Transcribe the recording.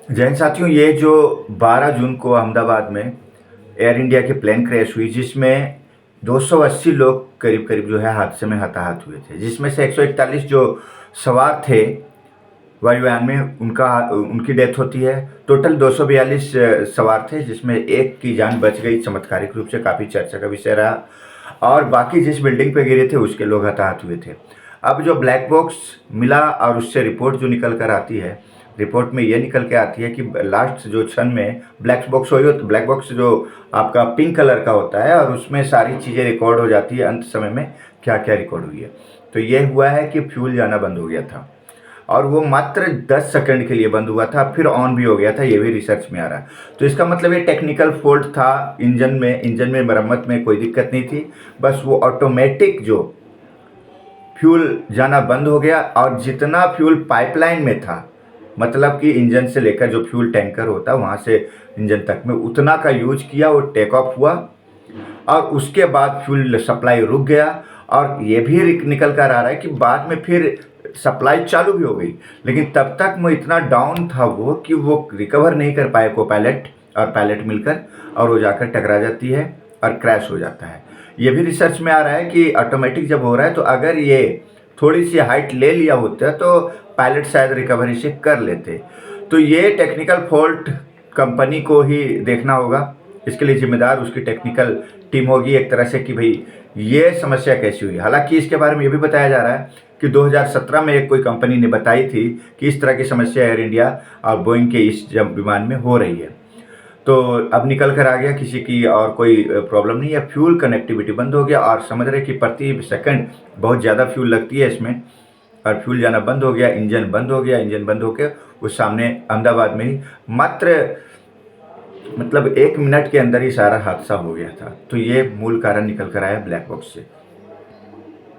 जय हिंद साथियों, ये जो 12 जून को अहमदाबाद में एयर इंडिया की प्लेन क्रैश हुई, जिसमें 280 लोग करीब करीब जो है हादसे में हताहत हुए थे, जिसमें से 141 जो सवार थे वायुयान में उनकी डेथ होती है। टोटल 242 सवार थे, जिसमें एक की जान बच गई, चमत्कारिक रूप से काफ़ी चर्चा का विषय रहा। और बाकी जिस बिल्डिंग पे गिरे थे उसके लोग हताहत हुए थे। अब जो ब्लैक बॉक्स मिला और उससे रिपोर्ट जो निकल कर आती है, रिपोर्ट में ये निकल के आती है कि लास्ट जो क्षण में ब्लैक बॉक्स जो आपका पिंक कलर का होता है और उसमें सारी चीज़ें रिकॉर्ड हो जाती है, अंत समय में क्या क्या रिकॉर्ड हुई है। तो ये हुआ है कि फ्यूल जाना बंद हो गया था और वो मात्र 10 सेकंड के लिए बंद हुआ था, फिर ऑन भी हो गया था, ये भी रिसर्च में आ रहा है। तो इसका मतलब ये टेक्निकल फॉल्ट था इंजन में मरम्मत में कोई दिक्कत नहीं थी, बस वो ऑटोमेटिक जो फ्यूल जाना बंद हो गया और जितना फ्यूल पाइपलाइन में था, मतलब कि इंजन से लेकर जो फ्यूल टैंकर होता है वहाँ से इंजन तक में उतना का यूज किया, वो टेक ऑफ हुआ और उसके बाद फ्यूल सप्लाई रुक गया। और ये भी निकल कर आ रहा है कि बाद में फिर सप्लाई चालू भी हो गई, लेकिन तब तक वो इतना डाउन था वो कि वो रिकवर नहीं कर पाए को पायलट और पायलट मिलकर, और वो जाकर टकरा जाती है और क्रैश हो जाता है। ये भी रिसर्च में आ रहा है कि ऑटोमेटिक जब हो रहा है तो अगर ये थोड़ी सी हाइट ले लिया होता तो पायलट शायद रिकवरी से कर लेते। तो ये टेक्निकल फॉल्ट कंपनी को ही देखना होगा, इसके लिए जिम्मेदार उसकी टेक्निकल टीम होगी एक तरह से कि भाई ये समस्या कैसी हुई। हालांकि इसके बारे में ये भी बताया जा रहा है कि 2017 में एक कोई कंपनी ने बताई थी कि इस तरह की समस्या एयर इंडिया और बोइंग के इस विमान में हो रही है। तो अब निकल कर आ गया, किसी की और कोई प्रॉब्लम नहीं है, फ्यूल कनेक्टिविटी बंद हो गया और समझ रहे कि प्रति सेकंड बहुत ज़्यादा फ्यूल लगती है इसमें, और फ्यूल जाना बंद हो गया, इंजन बंद हो गया। इंजन बंद होकर उस सामने अहमदाबाद में ही मात्र मतलब 1 मिनट के अंदर ही सारा हादसा हो गया था। तो ये मूल कारण निकल कर आया ब्लैक बॉक्स से।